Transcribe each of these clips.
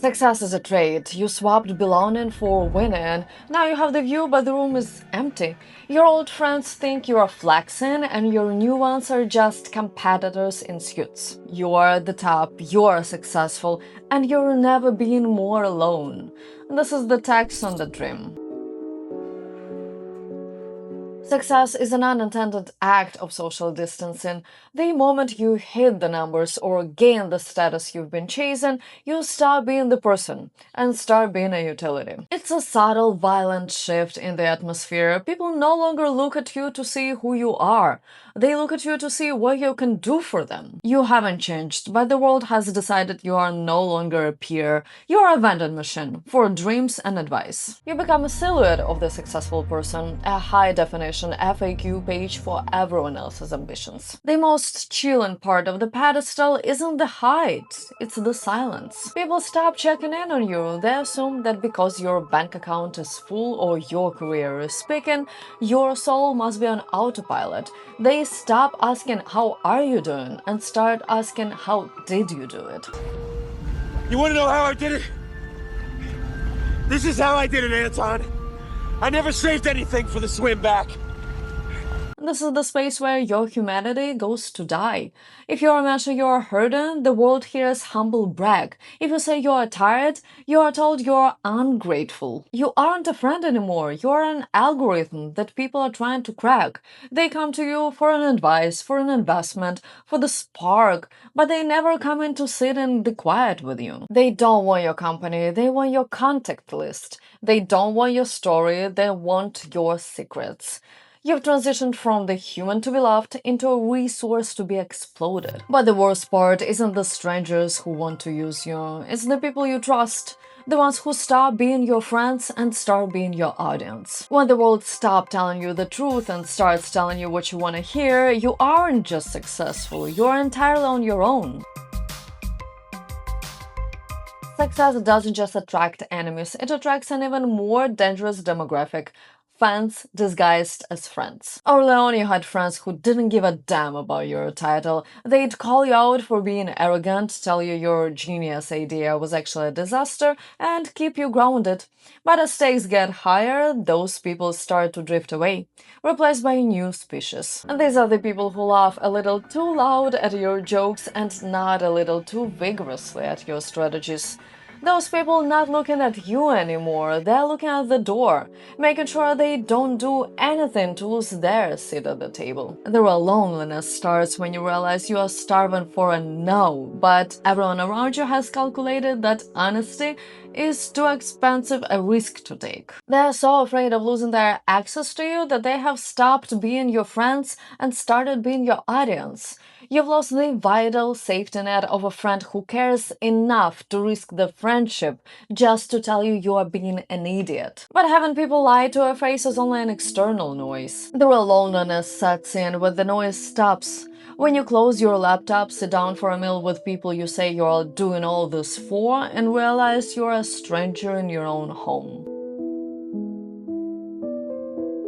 Success is a trait. You swapped belonging for winning. Now you have the view, but the room is empty. Your old friends think you are flexing, and your new ones are just competitors in suits. You are at the top, you are successful, and you're never being more alone. This is the tax on the dream. Success is an unintended act of social distancing. The moment you hit the numbers or gain the status you've been chasing, you stop being the person and start being a utility. It's a subtle, violent shift in the atmosphere. People no longer look at you to see who you are. They look at you to see what you can do for them. You haven't changed, but the world has decided you are no longer a peer. You are a vending machine for dreams and advice. You become a silhouette of the successful person, a high-definition FAQ page for everyone else's ambitions. The most chilling part of the pedestal isn't the height, it's the silence. People stop checking in on you. They assume that because your bank account is full or your career is speaking, your soul must be on autopilot. They stop asking how are you doing and start asking how did you do it. You want to know how I did it? This is how I did it, Anton. I never saved anything for the swim back. This is the space where your humanity goes to die. If you mention you are hurting, the world hears humble brag. If you say you are tired, you are told you are ungrateful. You aren't a friend anymore. You are an algorithm that people are trying to crack. They come to you for an advice, for an investment, for the spark, but they never come in to sit in the quiet with you. They don't want your company. They want your contact list. They don't want your story. They want your secrets. You've transitioned from the human to be loved into a resource to be exploded. But the worst part isn't the strangers who want to use you, it's the people you trust. The ones who stop being your friends and start being your audience. When the world stops telling you the truth and starts telling you what you want to hear, you aren't just successful, you're entirely on your own. Success doesn't just attract enemies, it attracts an even more dangerous demographic. Fans disguised as friends. Early on, you had friends who didn't give a damn about your title. They'd call you out for being arrogant, tell you your genius idea was actually a disaster, and keep you grounded. But as stakes get higher, those people start to drift away, replaced by a new species. And these are the people who laugh a little too loud at your jokes and not a little too vigorously at your strategies. Those people not looking at you anymore, they're looking at the door, making sure they don't do anything to lose their seat at the table. The real loneliness starts when you realize you are starving for a no, but everyone around you has calculated that honesty is too expensive a risk to take. They're so afraid of losing their access to you that they have stopped being your friends and started being your audience. You've lost the vital safety net of a friend who cares enough to risk the friendship just to tell you you are being an idiot. But having people lie to your face is only an external noise. The real loneliness sets in when the noise stops. When you close your laptop, sit down for a meal with people you say you're doing all this for, and realize you're a stranger in your own home.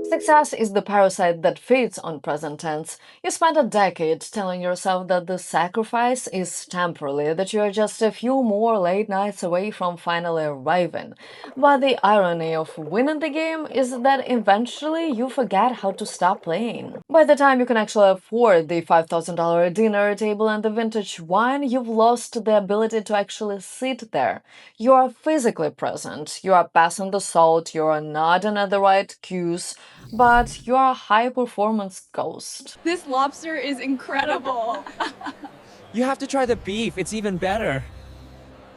Success is the parasite that feeds on present tense. You spent a decade telling yourself that the sacrifice is temporary, that you are just a few more late nights away from finally arriving. But the irony of winning the game is that eventually you forget how to stop playing. By the time you can actually afford the $5,000 dinner table and the vintage wine, you've lost the ability to actually sit there. You are physically present, you are passing the salt, you are nodding at the right cues, but you're a high-performance ghost. This lobster is incredible. You have to try the beef, it's even better.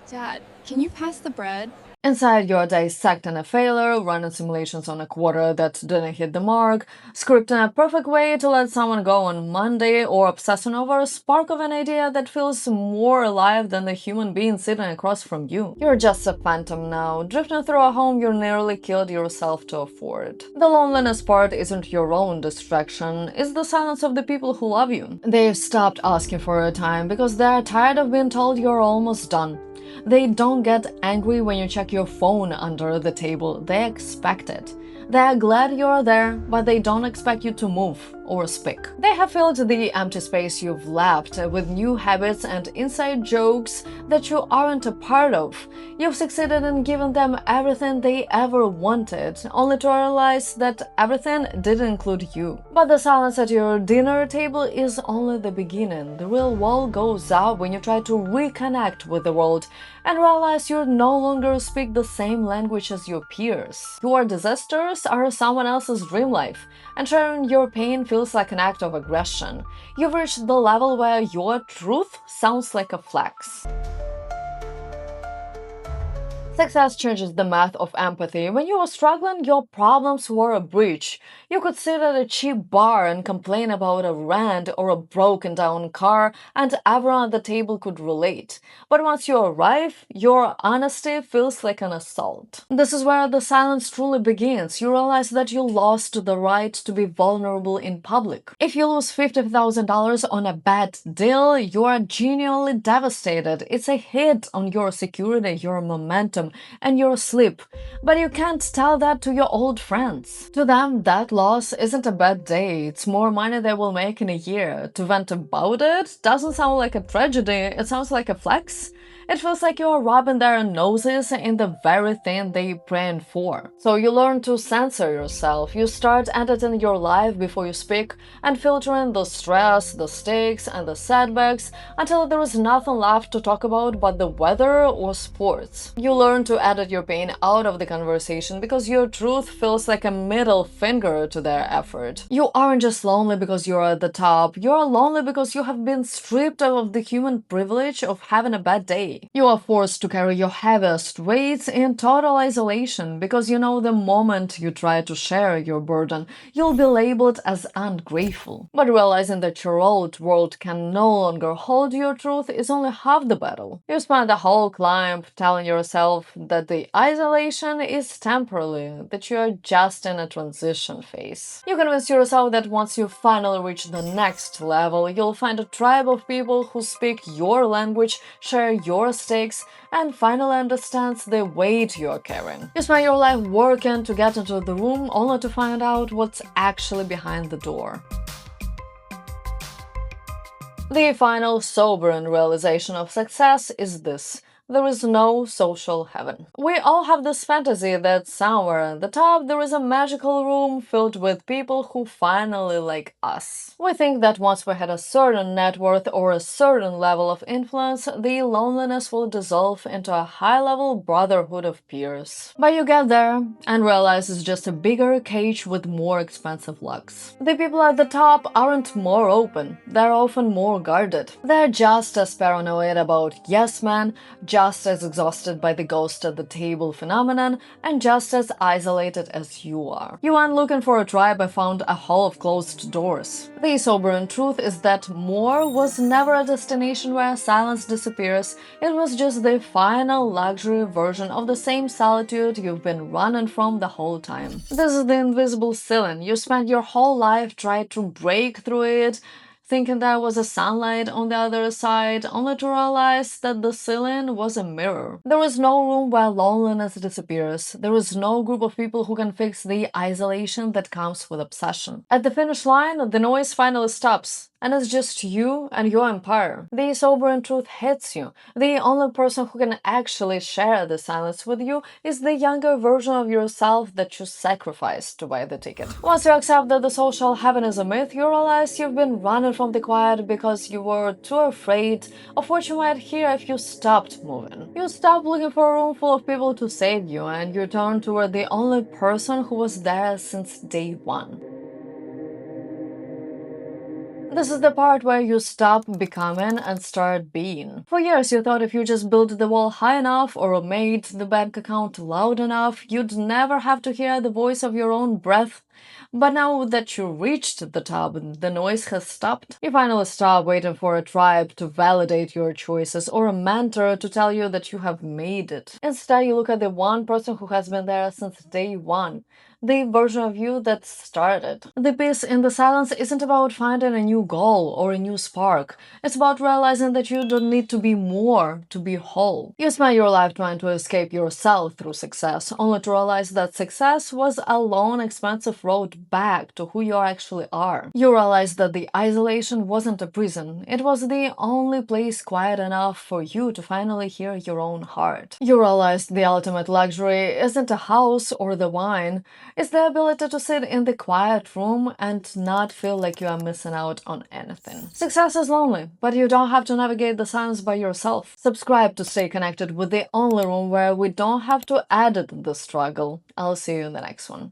Dad, can you pass the bread? Inside, you're dissecting a failure, running simulations on a quarter that didn't hit the mark, scripting a perfect way to let someone go on Monday, or obsessing over a spark of an idea that feels more alive than the human being sitting across from you. You're just a phantom now, drifting through a home you nearly killed yourself to afford. The loneliness part isn't your own distraction, it's the silence of the people who love you. They've stopped asking for your time because they're tired of being told you're almost done. They don't get angry when you check your phone under the table, they expect it. They're glad you're there, but they don't expect you to move. or speak. They have filled the empty space you've left with new habits and inside jokes that you aren't a part of. You've succeeded in giving them everything they ever wanted, only to realize that everything didn't include you. But the silence at your dinner table is only the beginning. The real wall goes up when you try to reconnect with the world and realize you no longer speak the same language as your peers. Your disasters are someone else's dream life, and sharing your pain feels like an act of aggression. You've reached the level where your truth sounds like a flex. Success changes the math of empathy. When you were struggling, your problems were a bridge. You could sit at a cheap bar and complain about a rent or a broken down car, and everyone at the table could relate. But once you arrive, your honesty feels like an assault. This is where the silence truly begins. You realize that you lost the right to be vulnerable in public. If you lose $50,000 on a bad deal, you are genuinely devastated. It's a hit on your security, your momentum, and your sleep. But you can't tell that to your old friends. To them, that loss isn't a bad day. It's more money they will make in a year. To vent about it doesn't sound like a tragedy, it sounds like a flex. It feels like you're rubbing their noses in the very thing they praying for. So you learn to censor yourself. You start editing your life before you speak and filtering the stress, the stakes, and the setbacks until there is nothing left to talk about but the weather or sports. You learn to edit your pain out of the conversation because your truth feels like a middle finger to their effort. You aren't just lonely because you're at the top. You're lonely because you have been stripped of the human privilege of having a bad day. You are forced to carry your heaviest weights in total isolation because you know the moment you try to share your burden, you'll be labeled as ungrateful. But realizing that your old world can no longer hold your truth is only half the battle. You spend the whole climb telling yourself that the isolation is temporary, that you are just in a transition phase. You convince yourself that once you finally reach the next level, you'll find a tribe of people who speak your language, share your stakes, and finally understands the weight you're carrying. You spend your life working to get into the room only to find out what's actually behind the door. The final sobering realization of success is this: there is no social heaven. We all have this fantasy that somewhere at the top there is a magical room filled with people who finally like us. We think that once we had a certain net worth or a certain level of influence, the loneliness will dissolve into a high-level brotherhood of peers. But you get there and realize it's just a bigger cage with more expensive locks. The people at the top aren't more open, they're often more guarded. They're just as paranoid about yes men, just as exhausted by the ghost at the table phenomenon, and just as isolated as you are. You went looking for a tribe and found a hall of closed doors. The sobering truth is that more was never a destination where silence disappears, it was just the final luxury version of the same solitude you've been running from the whole time. This is the invisible ceiling. You spent your whole life trying to break through it, thinking there was a sunlight on the other side, only to realize that the ceiling was a mirror. There is no room where loneliness disappears. There is no group of people who can fix the isolation that comes with obsession. At the finish line, the noise finally stops, and it's just you and your empire. The sobering truth hits you. The only person who can actually share the silence with you is the younger version of yourself that you sacrificed to buy the ticket. Once you accept that the social heaven is a myth, you realize you've been running from the quiet because you were too afraid of what you might hear if you stopped moving. You stopped looking for a room full of people to save you, and you turned toward the only person who was there since day one. This is the part where you stop becoming and start being. For years you thought if you just built the wall high enough or made the bank account loud enough, you'd never have to hear the voice of your own breath. But now that you reached the top, the noise has stopped. You finally stop waiting for a tribe to validate your choices or a mentor to tell you that you have made it. Instead, you look at the one person who has been there since day one, the version of you that started. The peace in the silence isn't about finding a new goal or a new spark. It's about realizing that you don't need to be more to be whole. You spend your life trying to escape yourself through success, only to realize that success was a long, expensive road back to who you actually are. You realize that the isolation wasn't a prison, it was the only place quiet enough for you to finally hear your own heart. You realize the ultimate luxury isn't a house or the wine, it's the ability to sit in the quiet room and not feel like you are missing out on anything. Success is lonely, but you don't have to navigate the silence by yourself. Subscribe to stay connected with the only room where we don't have to edit the struggle. I'll see you in the next one.